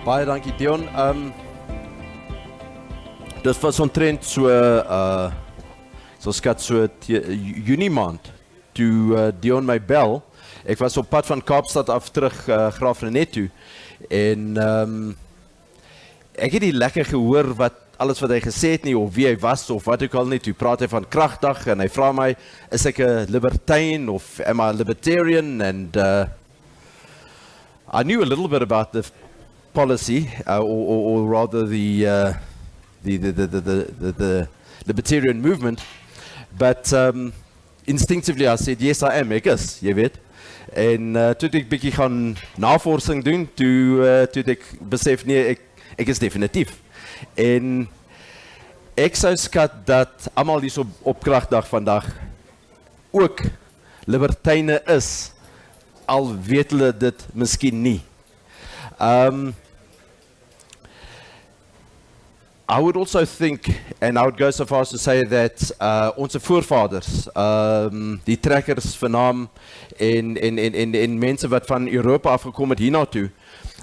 Baie dankie Dion. Dit was omtrent so skat so Junie maand toe Dion my bel. Ek was op pad van Kaapstad af terug Graafrenet toe en ek het nie lekker gehoor alles wat hy gesê het nie, of wie hy was, of wat ook al nie. Toe praat hy van KragDag en hy vra my, is ek 'n libertine of am I a libertarian? And I knew a little bit about the policy, or rather the libertarian movement, but instinctively I said, yes I am, ek is, jy weet. En toe ek bietjie gaan navorsing doen, toe ek besef, nee, ek is definitief. En ek sou skat dat almal hier op KragDag vandag ook libertyne is, al weet hulle dit miskien nie. I would also think, and I would go so far as to say that onze voorvaders, die trekkers van naam en mense wat van Europa afgekom het hiernaartoe,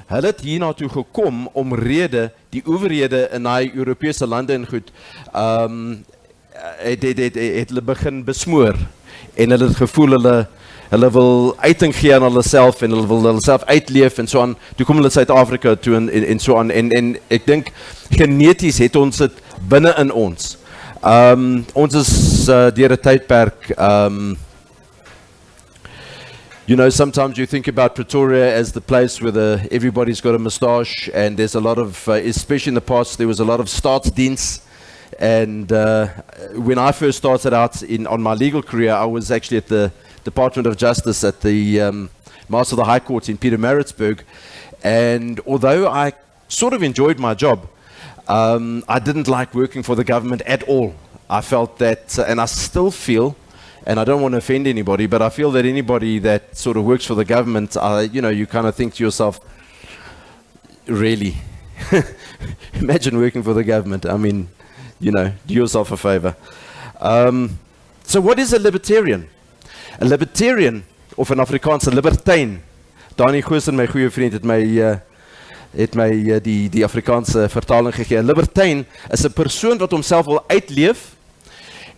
hulle het hiernaartoe gekom om die owerhede in die Europese lande en goed, het hulle begin besmoor en hulle het gevoel hulle wil uiting gee aan hulle self en hulle wil hulle self uitleef en so aan. Toe kom hulle Suid-Afrika toe en so aan en ek dink geneties het ons dit binne in ons. Ons is deur 'n tydperk, you know, sometimes you think about Pretoria as the place where everybody's got a moustache, and there's a lot of, especially in the past, there was a lot of staatsdiens. And when I first started out on my legal career, I was actually at the Department of Justice at the Master of the High Court in Pietermaritzburg. And although I sort of enjoyed my job, I didn't like working for the government at all. I felt that, and I still feel, and I don't want to offend anybody, but I feel that anybody that sort of works for the government, you know, you kind of think to yourself, really? Imagine working for the government. I mean, you know, do yourself a favor. So what is a libertarian? A libertarian, of een Afrikaanse libertijn. Dani Goosen, my goeie vriend, het my die Afrikaanse vertaling gegee. Een libertijn is 'n persoon wat homself wil uitleef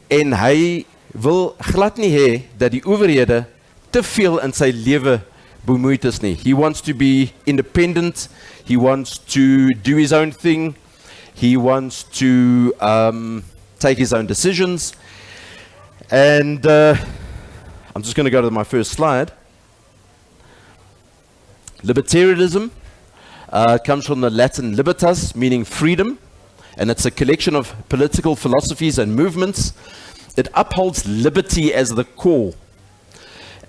en hy wil glad nie hê dat die owerhede te veel in sy lewe bemoeid is nie. He wants to be independent. He wants to do his own thing. He wants to take his own decisions. And I'm just going to go to my first slide. Libertarianism comes from the Latin libertas, meaning freedom, and it's a collection of political philosophies and movements. It upholds liberty as the core.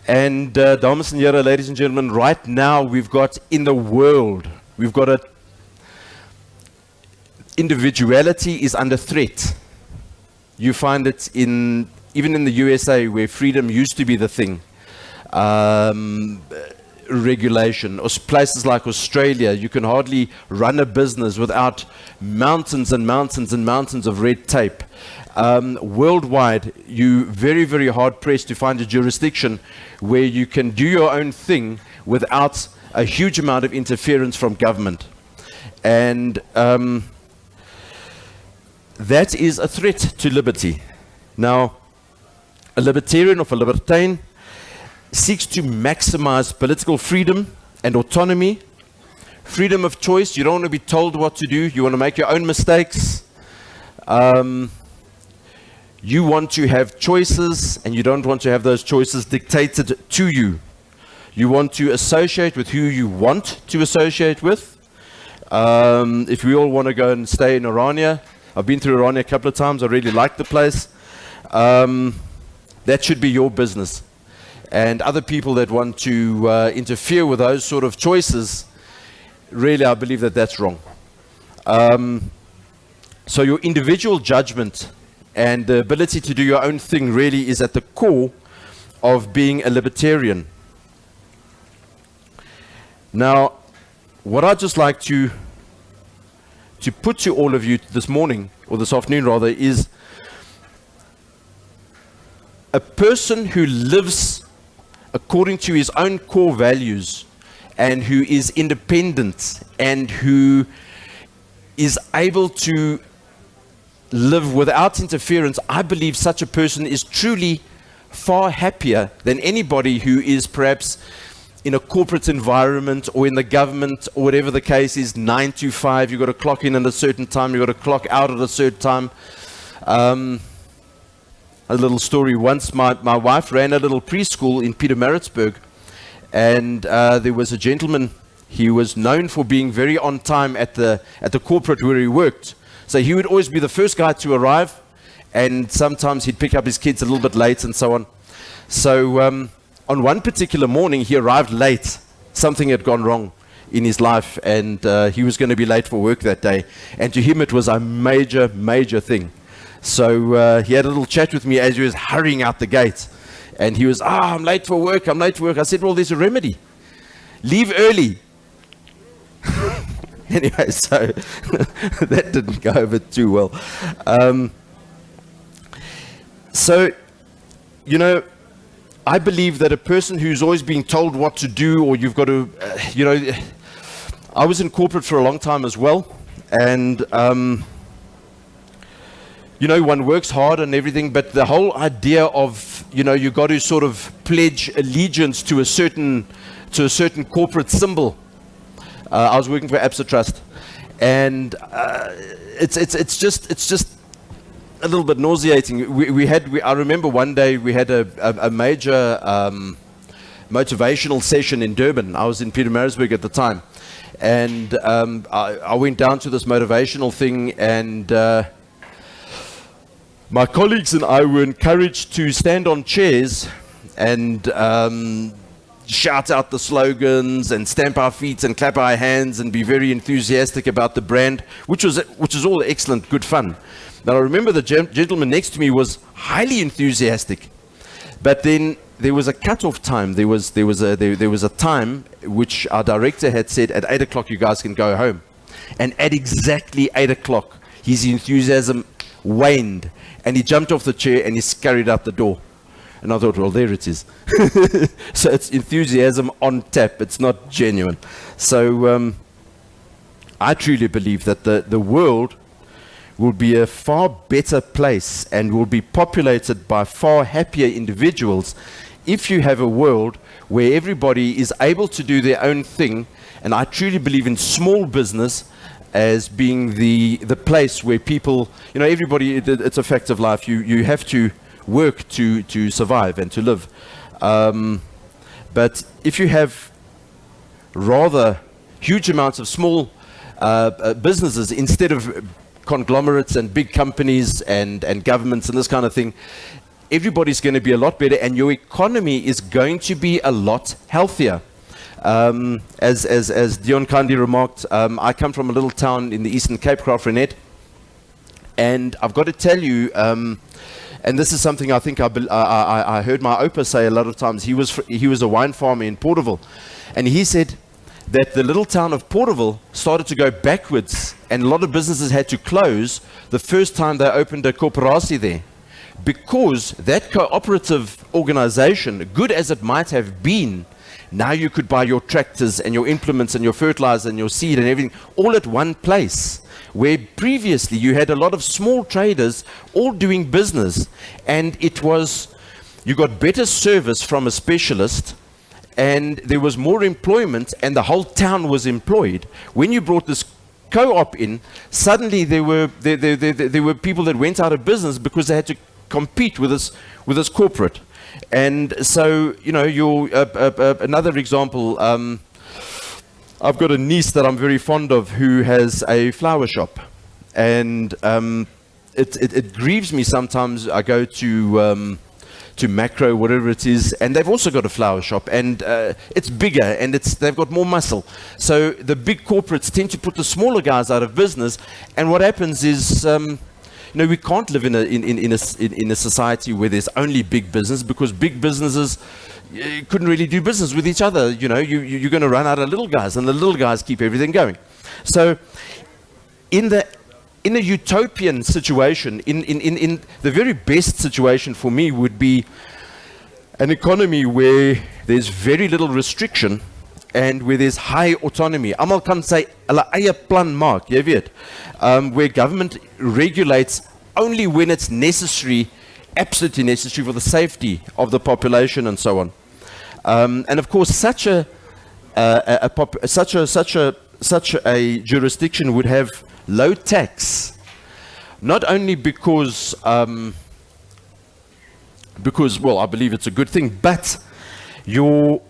And dames en heren, ladies and gentlemen, right now we've got in the world, we've got individuality is under threat. You find it even in the USA, where freedom used to be the thing. Regulation, or places like Australia, you can hardly run a business without mountains and mountains and mountains of red tape. Worldwide, you very, very hard pressed to find a jurisdiction where you can do your own thing without a huge amount of interference from government. And that is a threat to liberty. Now, a libertarian or a libertine seeks to maximize political freedom and autonomy, freedom of choice. You don't want to be told what to do. You want to make your own mistakes. You want to have choices, and you don't want to have those choices dictated to you. You want to associate with who you want to associate with. If we all want to go and stay in Orania, I've been through Orania a couple of times. I really like the place. That should be your business. And other people that want to interfere with those sort of choices, really, I believe that that's wrong. So your individual judgment and the ability to do your own thing really is at the core of being a libertarian. Now, what I'd just like to put to all of you this morning, or this afternoon rather, is a person who lives according to his own core values and who is independent and who is able to live without interference, I believe such a person is truly far happier than anybody who is perhaps in a corporate environment or in the government or whatever the case is, 9 to 5, you've got to clock in at a certain time, you've got to clock out at a certain time. A little story, once my wife ran a little preschool in Pietermaritzburg, and there was a gentleman, he was known for being very on time at the corporate where he worked. So he would always be the first guy to arrive, and sometimes he'd pick up his kids a little bit late and so on. So on one particular morning, he arrived late. Something had gone wrong in his life, and he was going to be late for work that day. And to him, it was a major, major thing. So he had a little chat with me as he was hurrying out the gate. And he was, I'm late for work, I'm late for work. I said, well, there's a remedy. Leave early. Anyway, so that didn't go over too well. So, you know, I believe that a person who's always being told what to do, or you've got to, you know, I was in corporate for a long time as well, and, you know, one works hard and everything, but the whole idea of, you know, you've got to sort of pledge allegiance to a certain corporate symbol. I was working for Absa Trust, and it's just a little bit nauseating. I remember one day we had a major motivational session in Durban. I was in Pietermaritzburg at the time, and I went down to this motivational thing, and my colleagues and I were encouraged to stand on chairs and shout out the slogans and stamp our feet and clap our hands and be very enthusiastic about the brand, which is all excellent, good fun. Now I remember the gentleman next to me was highly enthusiastic, but then there was a cut-off time. There was a time which our director had said at 8 o'clock you guys can go home, and at exactly 8 o'clock his enthusiasm waned, and he jumped off the chair and he scurried out the door. And I thought, well, there it is. So it's enthusiasm on tap. It's not genuine. So I truly believe that the world will be a far better place and will be populated by far happier individuals if you have a world where everybody is able to do their own thing. And I truly believe in small business as being the place where people, you know, everybody, it's a fact of life. You have to work to survive and to live. But if you have rather huge amounts of small businesses instead of conglomerates and big companies and governments and this kind of thing, everybody's going to be a lot better, and your economy is going to be a lot healthier. As Dion kindly remarked, I come from a little town in the Eastern Cape, KragDag, and I've got to tell you, and this is something I think I heard my Opa say a lot of times. He was a wine farmer in Porterville, and he said that the little town of Porterville started to go backwards, and a lot of businesses had to close the first time they opened a corporatie there, because that cooperative organization, good as it might have been, now you could buy your tractors and your implements and your fertilizer and your seed and everything all at one place, where previously you had a lot of small traders all doing business, and you got better service from a specialist, and there was more employment, and the whole town was employed. When you brought this co-op in, suddenly there were people that went out of business because they had to compete with this corporate. And so, you know, another example, I've got a niece that I'm very fond of who has a flower shop, and it grieves me sometimes. I go to Macro, whatever it is, and they've also got a flower shop, and it's bigger, and they've got more muscle. So the big corporates tend to put the smaller guys out of business, and what happens is, you know, we can't live in a society where there's only big business, because big businesses couldn't really do business with each other. You know, you're going to run out of little guys, and the little guys keep everything going. So in a utopian situation, in the very best situation for me would be an economy where there's very little restriction, and where there's high autonomy. Almal kan sy hulle eie plan maak, jy weet. Where government regulates only when it's necessary, absolutely necessary for the safety of the population and so on. And of course, such a jurisdiction would have low tax, not only because well, I believe it's a good thing, but your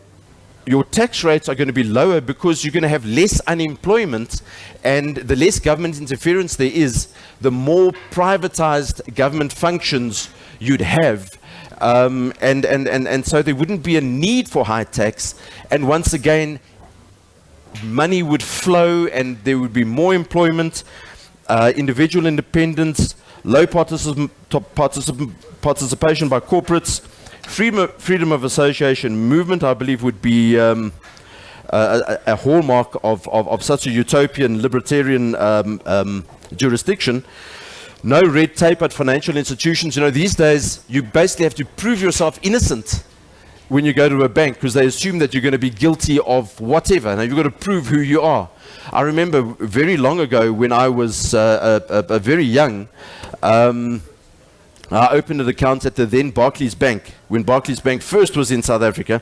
tax rates are going to be lower because you're going to have less unemployment, and the less government interference there is, the more privatized government functions you'd have. And so there wouldn't be a need for high tax, and once again money would flow and there would be more employment, individual independence, low participation by corporates, freedom of association movement, I believe, would be a hallmark of such a utopian libertarian jurisdiction. No red tape at financial institutions. You know, these days you basically have to prove yourself innocent when you go to a bank, because they assume that you're going to be guilty of whatever. Now you've got to prove who you are. I remember very long ago when I was very young, I opened an account at the then Barclays Bank, when Barclays Bank first was in South Africa.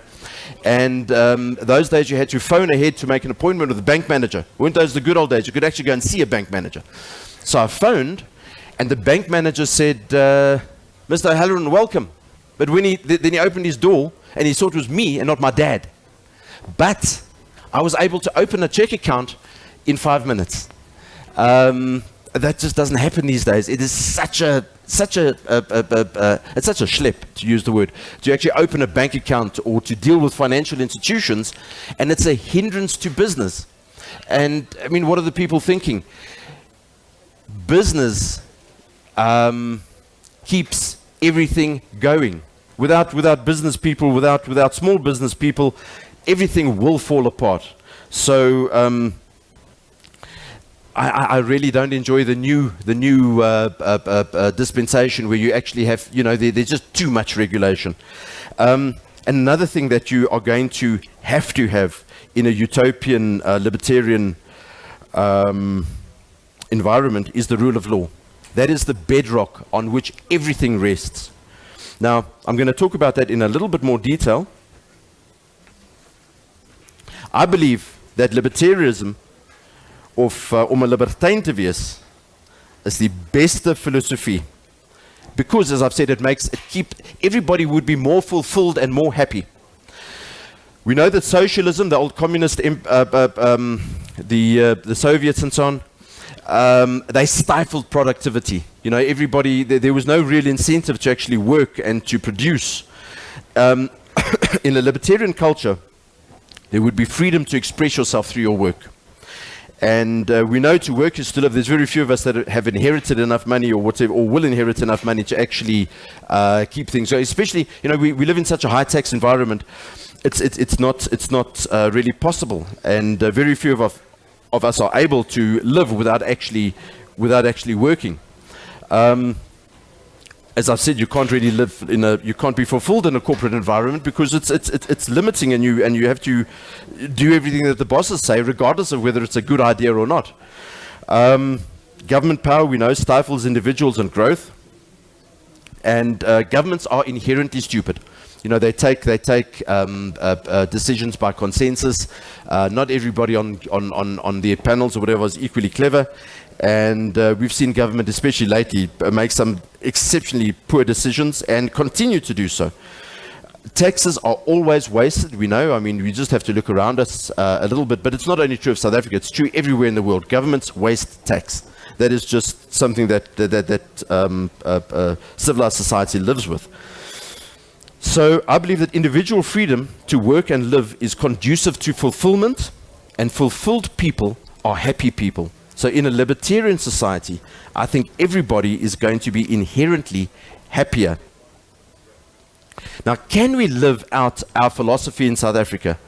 And those days you had to phone ahead to make an appointment with the bank manager. Weren't those the good old days? You could actually go and see a bank manager. So I phoned, and the bank manager said, Mr. O'Halloran, welcome. But when then he opened his door, and he saw it was me and not my dad. But I was able to open a check account in 5 minutes. That just doesn't happen these days. It is such a schlep, to use the word, to actually open a bank account or to deal with financial institutions, and it's a hindrance to business. And I mean, what are the people thinking? Business keeps everything going. Without business people, without small business people, everything will fall apart. So I really don't enjoy the new dispensation where you actually have, you know, there's just too much regulation. And another thing that you are going to have in a utopian libertarian environment is the rule of law. That is the bedrock on which everything rests. Now, I'm going to talk about that in a little bit more detail. I believe that libertarianism, of om 'n libertyn te wees, is die beste filosofie. Because, as I've said, everybody would be more fulfilled and more happy. We know that socialism, the old communist, the Soviets and so on, they stifled productivity. You know, everybody, there was no real incentive to actually work and to produce. In a libertarian culture, there would be freedom to express yourself through your work. And we know to work is to live. There's very few of us that have inherited enough money or whatever, or will inherit enough money to actually keep things. So especially, you know, we live in such a high tax environment. It's not really possible, and very few of us are able to live without actually working. As I've said, you can't really live you can't be fulfilled in a corporate environment because it's limiting, and you have to do everything that the bosses say, regardless of whether it's a good idea or not. Government power, we know, stifles individuals and growth, and governments are inherently stupid. You know, they take decisions by consensus. Not everybody on their panels or whatever is equally clever. And we've seen government, especially lately, make some exceptionally poor decisions and continue to do so. Taxes are always wasted, we know. I mean, we just have to look around us a little bit. But it's not only true of South Africa, it's true everywhere in the world. Governments waste tax. That is just something that civilized society lives with. So I believe that individual freedom to work and live is conducive to fulfillment, and fulfilled people are happy people. So in a libertarian society, I think everybody is going to be inherently happier. Now, can we live out our philosophy in South Africa?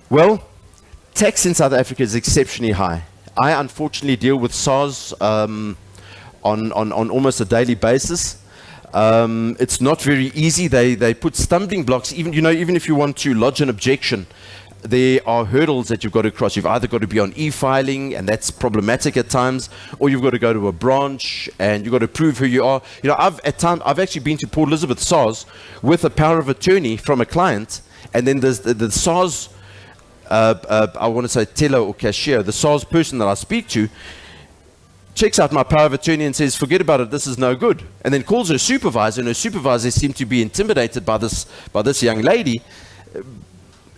Well, tax in South Africa is exceptionally high. I unfortunately deal with SARS on almost a daily basis. It's not very easy. They put stumbling blocks. Even if you want to lodge an objection, there are hurdles that you've got to cross. You've either got to be on e-filing, and that's problematic at times, or you've got to go to a branch and you've got to prove who you are. You know, I've actually been to Port Elizabeth SARS with a power of attorney from a client, and then there's the SARS, I want to say teller or cashier, the SARS person that I speak to, checks out my power of attorney and says, forget about it, this is no good. And then calls her supervisor, and her supervisor seemed to be intimidated by this young lady.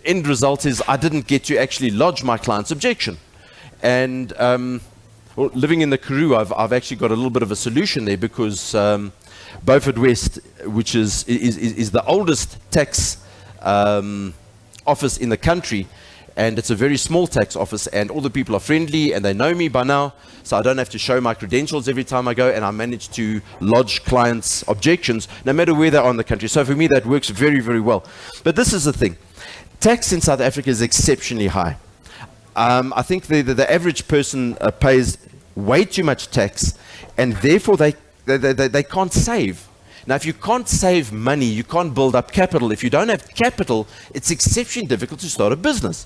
End result is I didn't get to actually lodge my client's objection. And well, living in the Karoo, I've actually got a little bit of a solution there, because Beaufort West, which is the oldest tax office in the country, and it's a very small tax office, and all the people are friendly and they know me by now, so I don't have to show my credentials every time I go, and I manage to lodge clients' objections no matter where they are in the country. So for me, that works very, very well. But this is the thing. Tax in South Africa is exceptionally high. I think the average person pays way too much tax, and therefore they can't save. Now, if you can't save money, you can't build up capital. If you don't have capital, it's exceptionally difficult to start a business.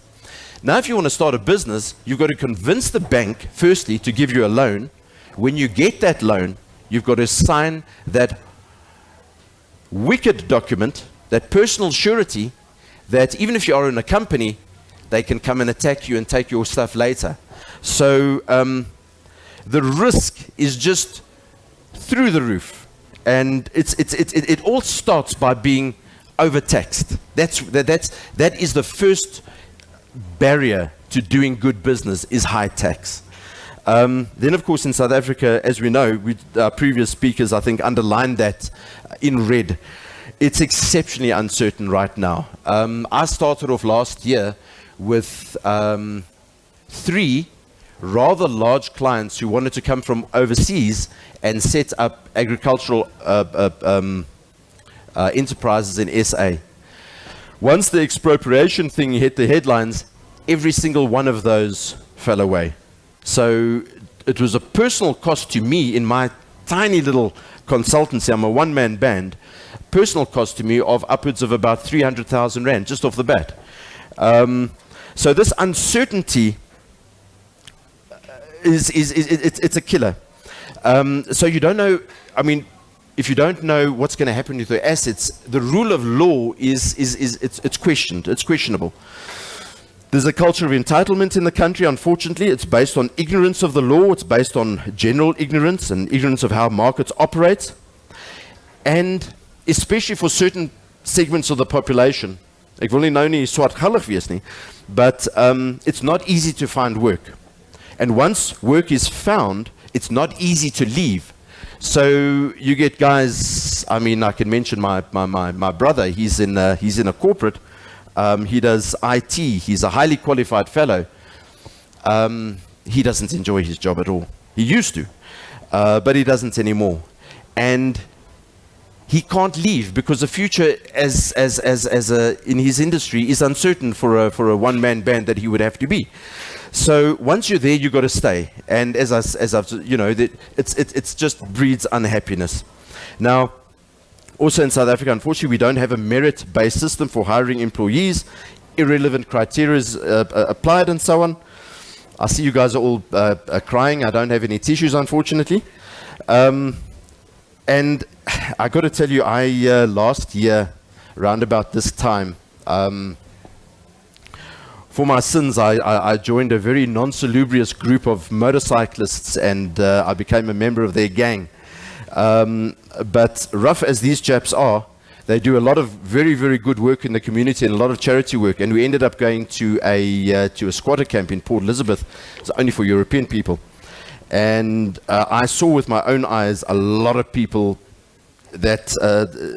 Now, if you want to start a business, you've got to convince the bank, firstly, to give you a loan. When you get that loan, you've got to sign that wicked document, that personal surety, that even if you are in a company, they can come and attack you and take your stuff later. So the risk is just through the roof. And it all starts by being overtaxed. That is the first barrier to doing good business, is high tax. Then, of course, in South Africa, as we know, our previous speakers, I think, underlined that in red. It's exceptionally uncertain right now. I started off last year with 3 rather large clients who wanted to come from overseas and set up agricultural enterprises in SA. Once the expropriation thing hit the headlines, every single one of those fell away. So it was a personal cost to me in my tiny little consultancy. I'm a one-man band. Personal cost to me of upwards of about 300,000 rand just off the bat. So this uncertainty it's a killer. So you don't know. I mean, if you don't know what's going to happen with your assets, the rule of law it's questioned. It's questionable. There's a culture of entitlement in the country. Unfortunately, it's based on ignorance of the law. It's based on general ignorance and ignorance of how markets operate, and especially for certain segments of the population. Ek wil nie nou nie swartgallig wees nie, but it's not easy to find work. And once work is found, it's not easy to leave. So you get guys, I mean, I can mention my brother. He's in a corporate. He does IT. He's a highly qualified fellow. He doesn't enjoy his job at all. He used to, but he doesn't anymore. And he can't leave because the future in his industry is uncertain for a one-man band that he would have to be. So once you're there, you've got to stay. And as I've you know, it's just breeds unhappiness. Now, also in South Africa, unfortunately, we don't have a merit-based system for hiring employees. Irrelevant criteria is applied and so on. I see you guys are all crying. I don't have any tissues, unfortunately. And I got to tell you, I last year, around about this time, for my sins, I joined a very non-salubrious group of motorcyclists, and I became a member of their gang. But rough as these chaps are, they do a lot of very, very good work in the community and a lot of charity work. And we ended up going to a squatter camp in Port Elizabeth. It's only for European people. And I saw with my own eyes a lot of people that,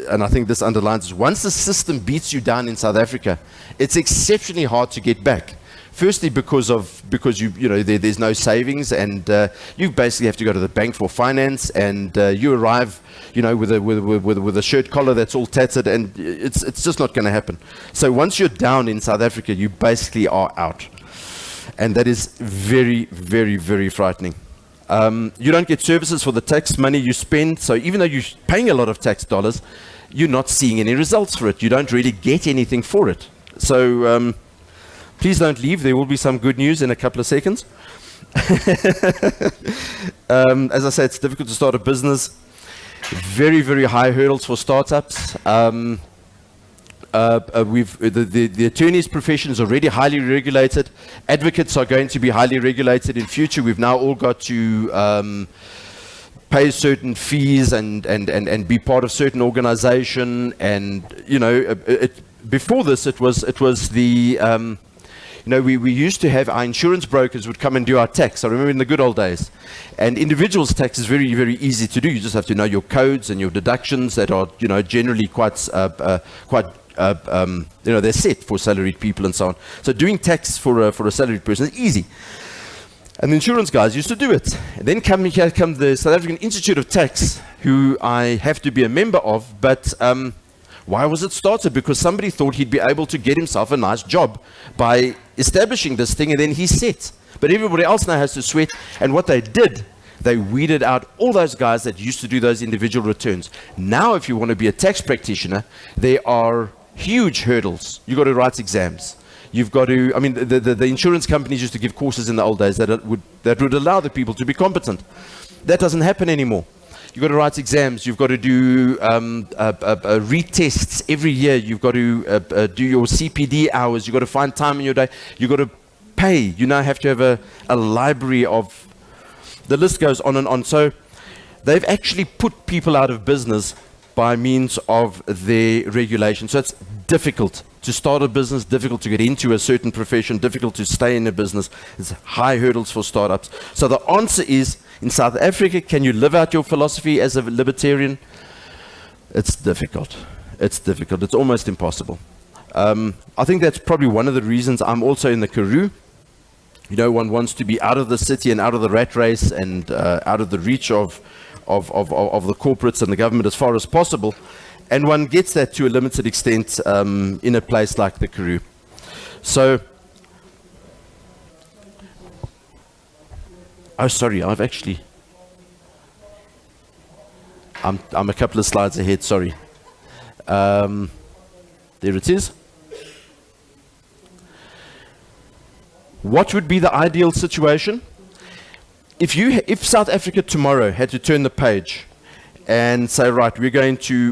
and I think this underlines, once the system beats you down in South Africa, it's exceptionally hard to get back. Firstly, because you know there's no savings, and you basically have to go to the bank for finance, and you arrive, you know, with a shirt collar that's all tattered, and it's just not going to happen. So once you're down in South Africa, you basically are out, and that is very, very, very frightening. You don't get services for the tax money you spend, so even though you're paying a lot of tax dollars, you're not seeing any results for it. You don't really get anything for it. So Please don't leave. There will be some good news in a couple of seconds. As I said, it's difficult to start a business. Very, very high hurdles for startups. The attorney's profession is already highly regulated. Advocates are going to be highly regulated in future. We've now all got to pay certain fees and be part of certain organization. And before this, it was the we used to have our insurance brokers would come and do our tax. I remember in the good old days. And individuals' tax is very, very easy to do. You just have to know your codes and your deductions that are, generally quite they're set for salaried people and so on. So doing tax for a salaried person is easy. And the insurance guys used to do it. And then come the South African Institute of Tax, who I have to be a member of, but why was it started? Because somebody thought he'd be able to get himself a nice job by establishing this thing, and then he's set. But everybody else now has to sweat. And what they did, they weeded out all those guys that used to do those individual returns. Now, if you want to be a tax practitioner, there are huge hurdles. You've got to write exams. You've got to, the insurance companies used to give courses in the old days that would allow the people to be competent. That doesn't happen anymore. You've got to write exams. You've got to do retests every year. You've got to do your CPD hours. You've got to find time in your day. You've got to pay. You now have to have a library of, the list goes on and on. So they've actually put people out of business by means of their regulation. So it's difficult to start a business, difficult to get into a certain profession, difficult to stay in a business. It's high hurdles for startups. So the answer is, in South Africa, can you live out your philosophy as a libertarian? It's difficult. It's difficult. It's almost impossible. I think that's probably one of the reasons I'm also in the Karoo. One wants to be out of the city and out of the rat race and out of the reach of the corporates and the government as far as possible. And one gets that to a limited extent in a place like the Karoo. So, oh, sorry, I'm a couple of slides ahead, sorry. There it is. What would be the ideal situation? If South Africa tomorrow had to turn the page and say, right, we're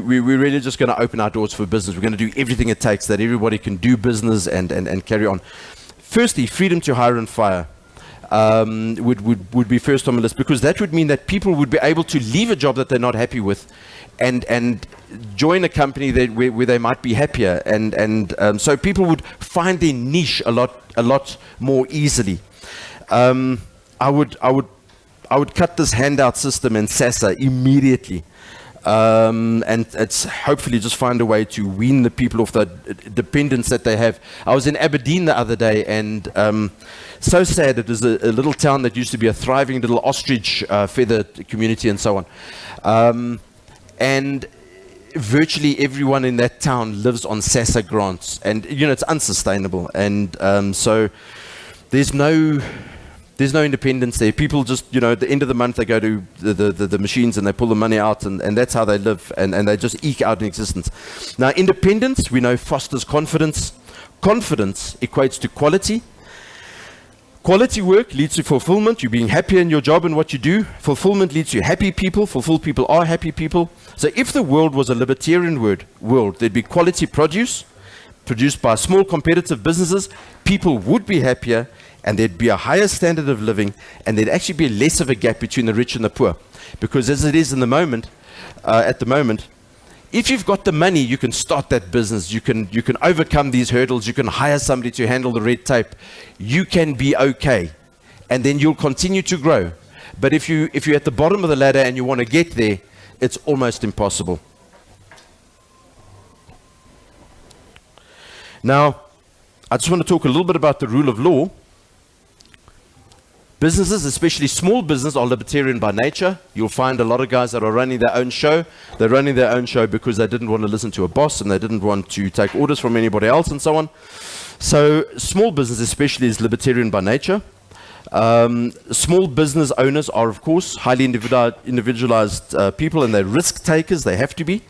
really just going to open our doors for business. We're going to do everything it takes that everybody can do business and carry on. Firstly, freedom to hire and fire would be first on the list, because that would mean that people would be able to leave a job that they're not happy with and join a company where they might be happier. And so people would find their niche a lot more easily. I would cut this handout system and SASSA immediately, and it's hopefully just find a way to wean the people off the dependence that they have. I was in Aberdeen the other day, and so sad. It was a little town that used to be a thriving little ostrich feather community and so on. And virtually everyone in that town lives on SASSA grants, and it's unsustainable. And so there's no independence there. People just, at the end of the month, they go to the machines and they pull the money out, and that's how they live, and they just eke out an existence. Now, independence, we know, fosters confidence. Confidence equates to quality. Quality work leads to fulfillment. You're being happier in your job and what you do. Fulfillment leads to happy people. Fulfilled people are happy people. So if the world was a libertarian world, there'd be quality produce produced by small competitive businesses. People would be happier, and there'd be a higher standard of living, and there'd actually be less of a gap between the rich and the poor. Because as it is at the moment, if you've got the money, you can start that business. You can overcome these hurdles. You can hire somebody to handle the red tape. You can be okay, and then you'll continue to grow. But if you're at the bottom of the ladder and you want to get there, it's almost impossible. Now, I just want to talk a little bit about the rule of law. Businesses, especially small business, are libertarian by nature. You'll find a lot of guys that are running their own show. They're running their own show because they didn't want to listen to a boss, and they didn't want to take orders from anybody else, and so on. So small business especially is libertarian by nature. Small business owners are, of course, highly individualized people, and they're risk takers. They have to be.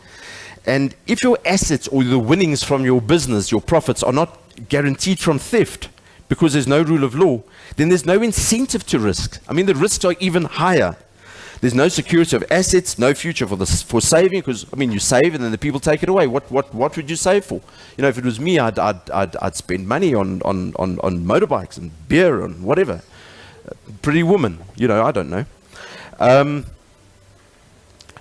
And if your assets or the winnings from your business, your profits, are not guaranteed from theft, because there's no rule of law, then there's no incentive to risk. I mean, the risks are even higher. There's no security of assets, no future for saving, because, I mean, you save and then the people take it away. What would you save for? You know, if it was me, I'd spend money on motorbikes and beer and whatever. Pretty woman, you know, I don't know.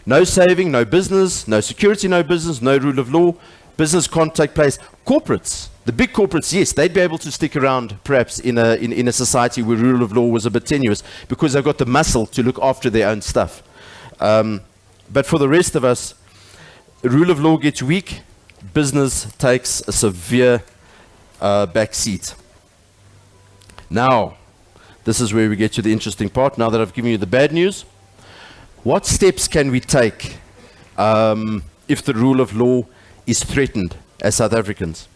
No saving, no business, no security, no business, no rule of law. Business can't take place. Corporates, the big corporates, yes, they'd be able to stick around perhaps in a society where rule of law was a bit tenuous because they've got the muscle to look after their own stuff. But for the rest of us, rule of law gets weak, business takes a severe backseat. Now, this is where we get to the interesting part. Now that I've given you the bad news, what steps can we take if the rule of law is threatened as South Africans?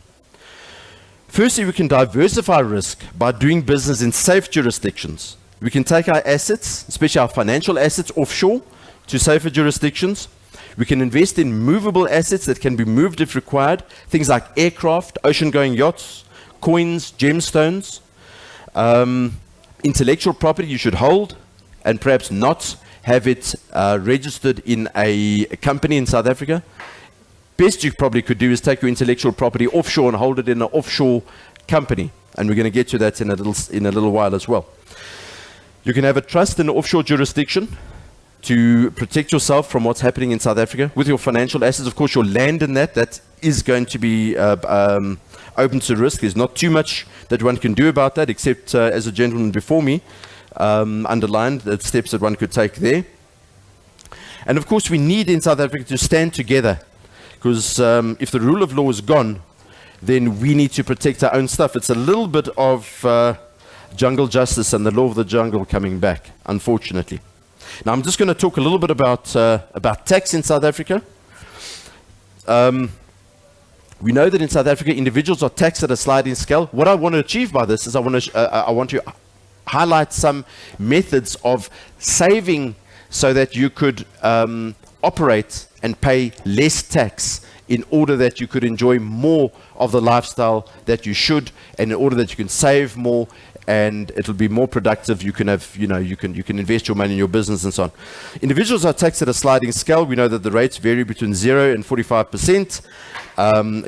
Firstly, we can diversify risk by doing business in safe jurisdictions. We can take our assets, especially our financial assets, offshore to safer jurisdictions. We can invest in movable assets that can be moved if required, things like aircraft, ocean-going yachts, coins, gemstones. Intellectual property you should hold and perhaps not have it registered in a company in South Africa. Best you probably could do is take your intellectual property offshore and hold it in an offshore company. And we're going to get to that in a little while as well. You can have a trust in an offshore jurisdiction to protect yourself from what's happening in South Africa with your financial assets. Of course, your land in that is going to be open to risk. There's not too much that one can do about that, except as a gentleman before me underlined, the steps that one could take there. And of course, we need in South Africa to stand together, because if the rule of law is gone, then we need to protect our own stuff. It's a little bit of jungle justice and the law of the jungle coming back, unfortunately. Now, I'm just going to talk a little bit about tax in South Africa. We know that in South Africa, individuals are taxed at a sliding scale. What I want to achieve by this is I want to highlight some methods of saving so that you could operate and pay less tax in order that you could enjoy more of the lifestyle that you should, and in order that you can save more and it'll be more productive. You can have, you can invest your money in your business and so on. Individuals are taxed at a sliding scale. We know that the rates vary between 0 and 45%.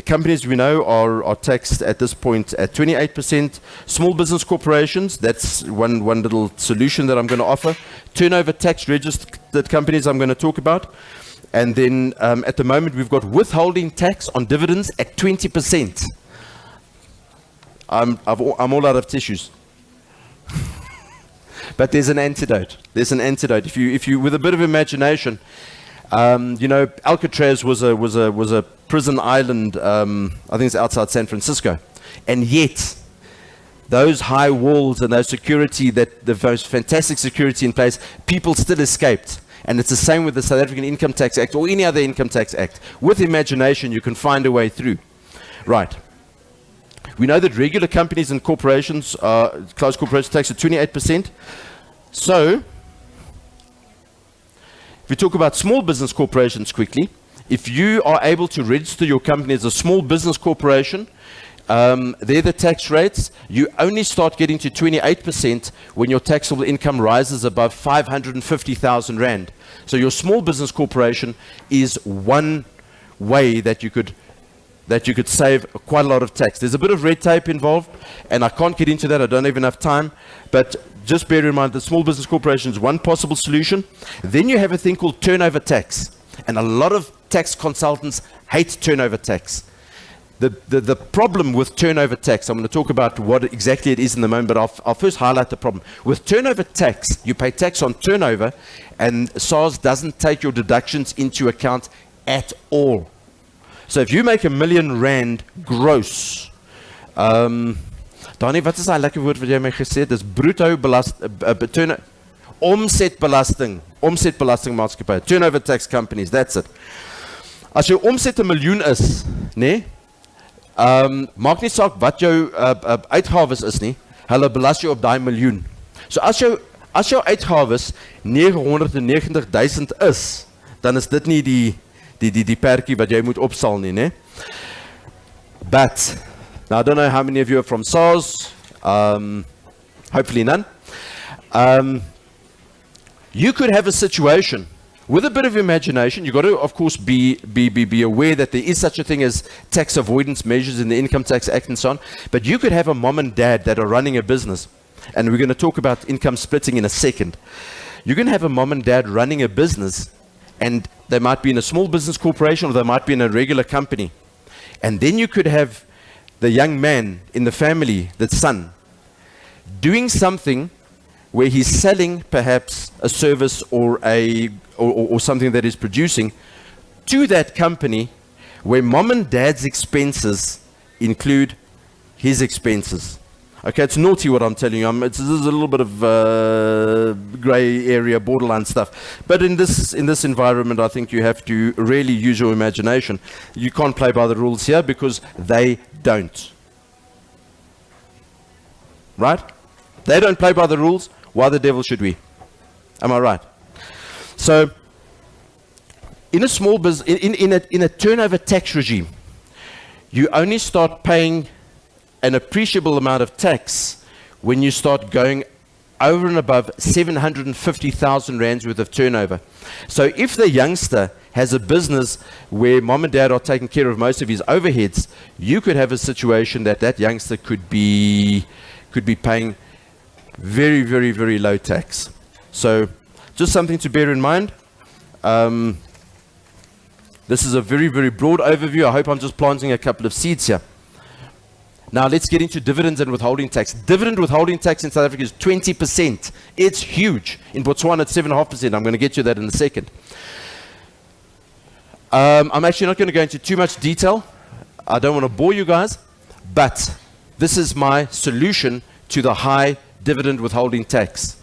Companies we know are taxed at this point at 28%. Small business corporations, that's one little solution that I'm going to offer. Turnover tax registered companies I'm going to talk about. And then at the moment we've got withholding tax on dividends at 20%. I'm all out of tissues. But there's an antidote. There's an antidote. If you with a bit of imagination, Alcatraz was a prison island. I think it's outside San Francisco, and yet those high walls and those security, the most fantastic security in place, people still escaped. And it's the same with the South African Income Tax Act or any other income tax act. With imagination, you can find a way through. Right. We know that regular companies and corporations, closed corporations, tax at 28%. So, if we talk about small business corporations quickly, if you are able to register your company as a small business corporation, they're the tax rates. You only start getting to 28% when your taxable income rises above 550,000 Rand. So your small business corporation is one way that you could save quite a lot of tax. There's a bit of red tape involved, and I can't get into that. I don't have enough time. But just bear in mind that small business corporation is one possible solution. Then you have a thing called turnover tax. And a lot of tax consultants hate turnover tax. The problem with turnover tax, I'm going to talk about what exactly it is in a moment, but I'll first highlight the problem. With turnover tax, you pay tax on turnover, and SARS doesn't take your deductions into account at all. So if you make R1 million gross, Dani, wat is daai lekker woord wat jy my gesê het? Dis bruto omsetbelastingmaatskappy, turnover tax companies, that's it. As jou omset R1 miljoen is, nee, maak nie saak wat jou uitgawes is nie, hulle belas jou op daai miljoen. So as jou uitgawes 990,000 is, dan is dit nie die perkie wat jy moet opsal nie, né? But, now I don't know how many of you are from SARS. Hopefully none. You could have a situation with a bit of imagination. You've got to, of course, be aware that there is such a thing as tax avoidance measures in the Income Tax Act and so on. But you could have a mom and dad that are running a business. And we're going to talk about income splitting in a second. You're going to have a mom and dad running a business, and they might be in a small business corporation or they might be in a regular company. And then you could have the young man in the family, the son, doing something where he's selling perhaps a service or something that is producing to that company, where mom and dad's expenses include his expenses. Okay, it's naughty what I'm telling you. This is a little bit of gray area, borderline stuff. But in this environment, I think you have to really use your imagination. You can't play by the rules here because they don't. Right? They don't play by the rules. Why the devil should we? Am I right? So, in a small business, in a turnover tax regime, you only start paying an appreciable amount of tax when you start going over and above 750,000 rands worth of turnover. So, if the youngster has a business where mom and dad are taking care of most of his overheads, you could have a situation that youngster could be paying very, very, very low tax. So just something to bear in mind. This is a very, very broad overview. I hope I'm just planting a couple of seeds here. Now let's get into dividends and withholding tax. Dividend withholding tax in South Africa is 20%. It's huge. In Botswana it's 7.5%. I'm going to get to that in a second. I'm actually not going to go into too much detail. I don't want to bore you guys, but this is my solution to the high dividend withholding tax.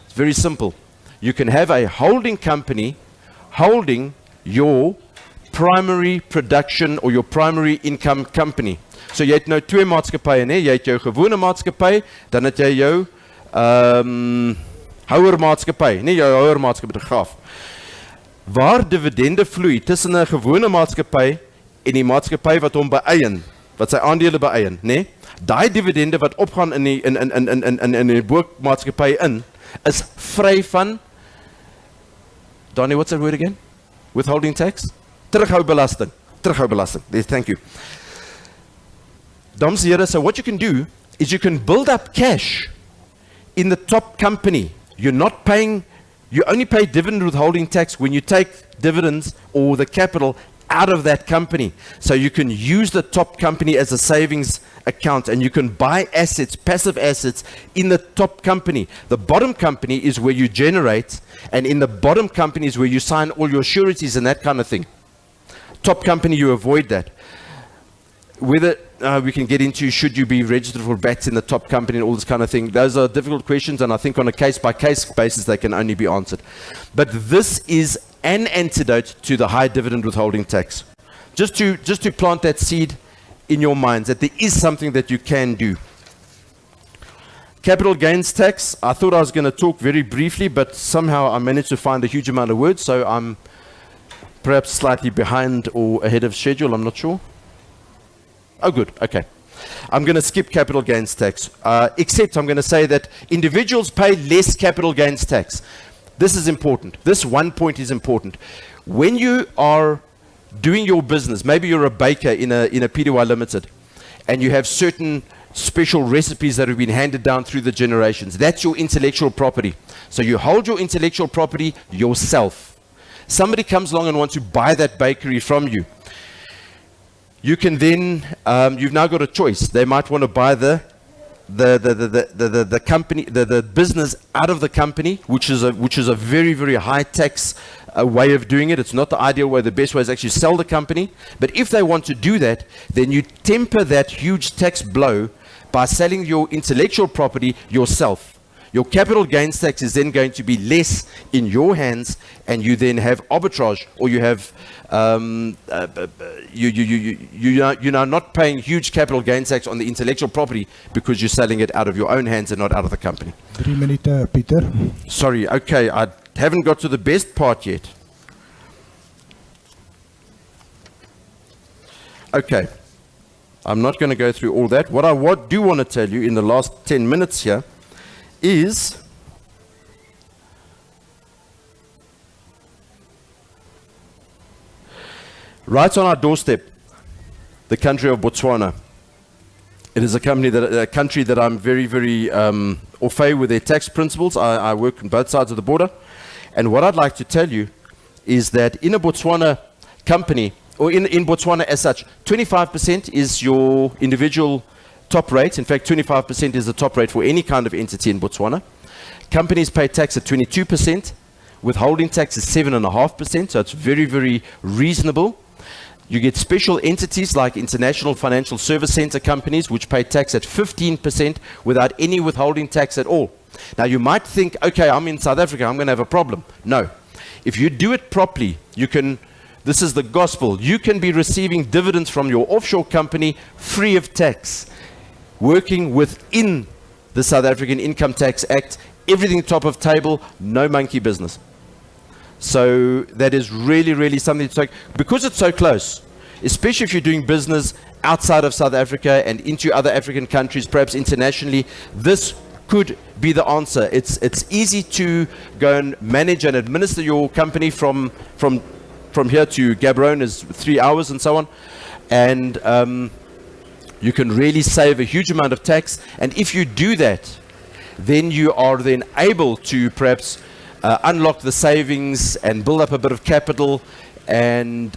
It's very simple. You can have a holding company holding your primary production or your primary income company. So jy het nou twee maatskappye, nee, jy het jou gewone maatskappy, dan het jy jou houer maatskappy, nie jou houer maatskappy te gaaf. Waar dividende vloei tussen 'n gewone maatskappy en die maatskappy wat hom beëien, wat sy aandele beëien, nee? Daai dividende wat opgaan in die boekmaatskappy is vry van, Donnie, what's that word again? Withholding tax? Terughoubelasting. Terughoubelasting. Thank you. Dames en heren, so what you can do is you can build up cash in the top company. You only pay dividend withholding tax when you take dividends or the capital out of that company. So you can use the top company as a savings account, and you can buy assets, passive assets, in the top company. The bottom company is where you generate, and in the bottom company is where you sign all your sureties and that kind of thing. Top company, you avoid that. Whether we can get into, should you be registered for VAT in the top company and all this kind of thing, those are difficult questions, and I think on a case-by-case basis they can only be answered. But this is an antidote to the high dividend withholding tax. Just to plant that seed in your minds, that there is something that you can do. Capital gains tax, I thought I was going to talk very briefly, but somehow I managed to find a huge amount of words, so I'm perhaps slightly behind or ahead of schedule, I'm not sure. Oh, good, okay. I'm going to skip capital gains tax, except I'm going to say that individuals pay less capital gains tax. This is important. This one point is important. When you are doing your business, maybe you're a baker in a PDY Limited, and you have certain special recipes that have been handed down through the generations. That's your intellectual property. So you hold your intellectual property yourself. Somebody comes along and wants to buy that bakery from you. You can then, you've now got a choice. They might want to buy the company, the business out of the company, which is a very, very high tax way of doing it. It's not the ideal way. The best way is actually sell the company. But if they want to do that, then you temper that huge tax blow by selling your intellectual property yourself. Your capital gains tax is then going to be less in your hands, and you then have arbitrage, or you have you're now not paying huge capital gains tax on the intellectual property because you're selling it out of your own hands and not out of the company. 3 minutes, Peter. Sorry, okay, I haven't got to the best part yet. Okay. I'm not going to go through all that. What I do want to tell you in the last 10 minutes here is right on our doorstep, the country of Botswana. It is a country that I'm very, very au fait with their tax principles. I work on both sides of the border. And what I'd like to tell you is that in a Botswana company, or in Botswana as such, 25% is your individual top rate. In fact, 25% is the top rate for any kind of entity in Botswana. Companies pay tax at 22%. Withholding tax is 7.5%, so it's very, very reasonable. You get special entities like international financial service center companies, which pay tax at 15% without any withholding tax at all. Now, you might think, okay, I'm in South Africa, I'm going to have a problem. No. If you do it properly, you can, this is the gospel, you can be receiving dividends from your offshore company free of tax, working within the South African Income Tax Act, everything top of table, no monkey business. So that is really, really something to take, because it's so close, especially if you're doing business outside of South Africa and into other African countries, perhaps internationally, this could be the answer. It's easy to go and manage and administer your company from here to Gaborone is 3 hours and so on. And you can really save a huge amount of tax. And if you do that, then you are then able to perhaps unlock the savings and build up a bit of capital and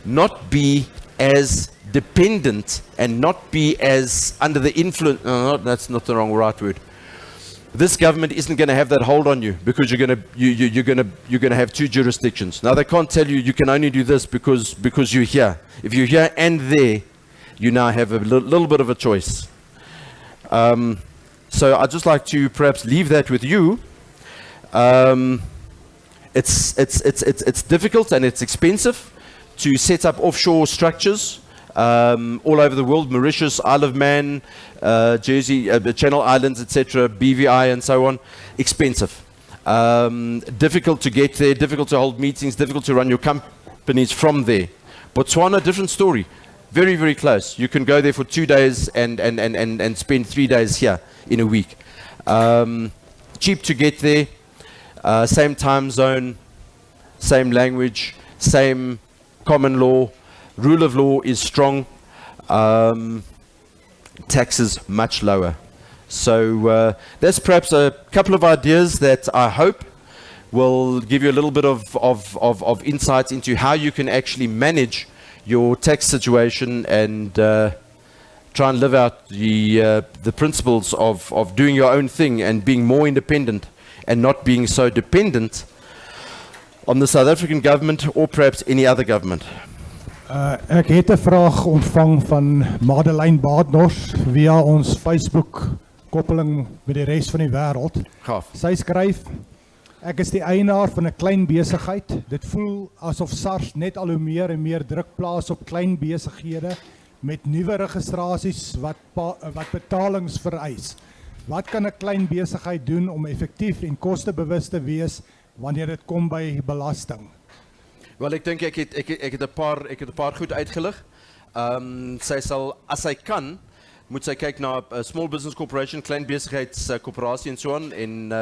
not be as dependent and not be as under the influence. That's not the right word. This government isn't going to have that hold on you because you're going to have two jurisdictions. Now they can't tell you can only do this because you're here. If you're here and there, you now have a little bit of a choice. So I'd just like to perhaps leave that with you. It's difficult and it's expensive to set up offshore structures all over the world, Mauritius, Isle of Man, Jersey, Channel Islands, etc., BVI and so on. Expensive. Difficult to get there, difficult to hold meetings, difficult to run your companies from there. Botswana, different story. Very, very close. You can go there for 2 days and spend 3 days here in a week. Cheap to get there. Same time zone, same language, same common law. Rule of law is strong. Taxes much lower. So that's perhaps a couple of ideas that I hope will give you a little bit of insight into how you can actually manage your tax situation and try and live out the principles of doing your own thing and being more independent and not being so dependent on the South African government or perhaps any other government. Ek het 'n vraag ontvang van Madeleine Baadnors via ons Facebook koppeling met die res van die wêreld. Gaaf. Sy skryf: Ek is die eienaar van 'n klein besigheid. Dit voel asof SARS net al hoe meer en meer druk plaas op klein besighede met nuwe registrasies wat betalings vereis. Wat kan 'n klein besigheid doen om effektief en kostebewus te wees wanneer dit kom by belasting? Wel, ek dink ek het 'n paar goed uitgelig. Sy sal, as sy kan, moet sy kyk na 'n small business corporation, klein besigheidskoöperasie en so on, en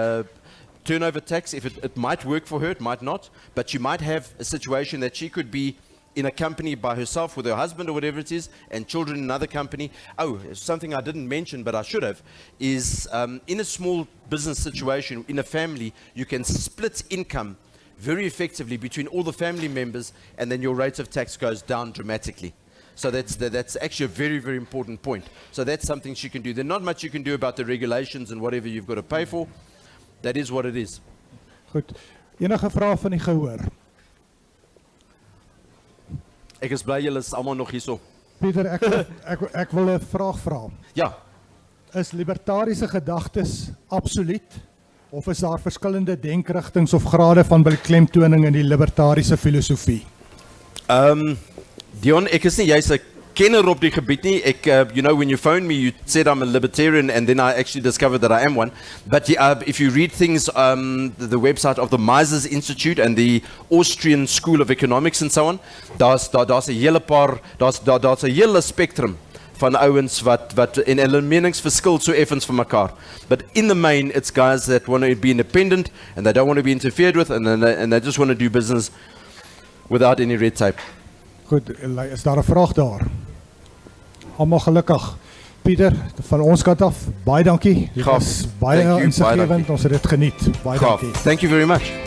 turnover tax. If it might work for her, it might not, but she might have a situation that she could be in a company by herself with her husband or whatever it is, and children in another company. Oh, something I didn't mention, but I should have, is in a small business situation, in a family, you can split income very effectively between all the family members, and then your rate of tax goes down dramatically. So that's actually a very, very important point. So that's something she can do. There's not much you can do about the regulations and whatever you've got to pay for. That is what it is. Goed. Enige vrae van die gehoor? Ek is bly julle is almal nog hierso. Pieter, ek wil 'n vraag vra. Ja. Is libertariese gedagtes absoluut? Of is daar verskillende denkrigtings of grade van beklemtoning in die libertariese filosofie? Dion, ek is nie juist 'n kenner op die gebied nie. You know, when you phoned me, you said I'm a libertarian, and then I actually discovered that I am one. But if you read things, the website of the Mises Institute and the Austrian School of Economics and so on, daar's 'n hele paar, daar's 'n hele spectrum van ouens wat in hulle menings verskil so effens van mekaar. But in the main, it's guys that want to be independent and they don't want to be interfered with, and they just want to do business without any red tape. Goed, is daar 'n vraag daar? Almal gelukkig. Pieter, van ons kant af, baie dankie. Dit was baie insiggewend, ons het dit geniet. Baie dankie. Thank you very much.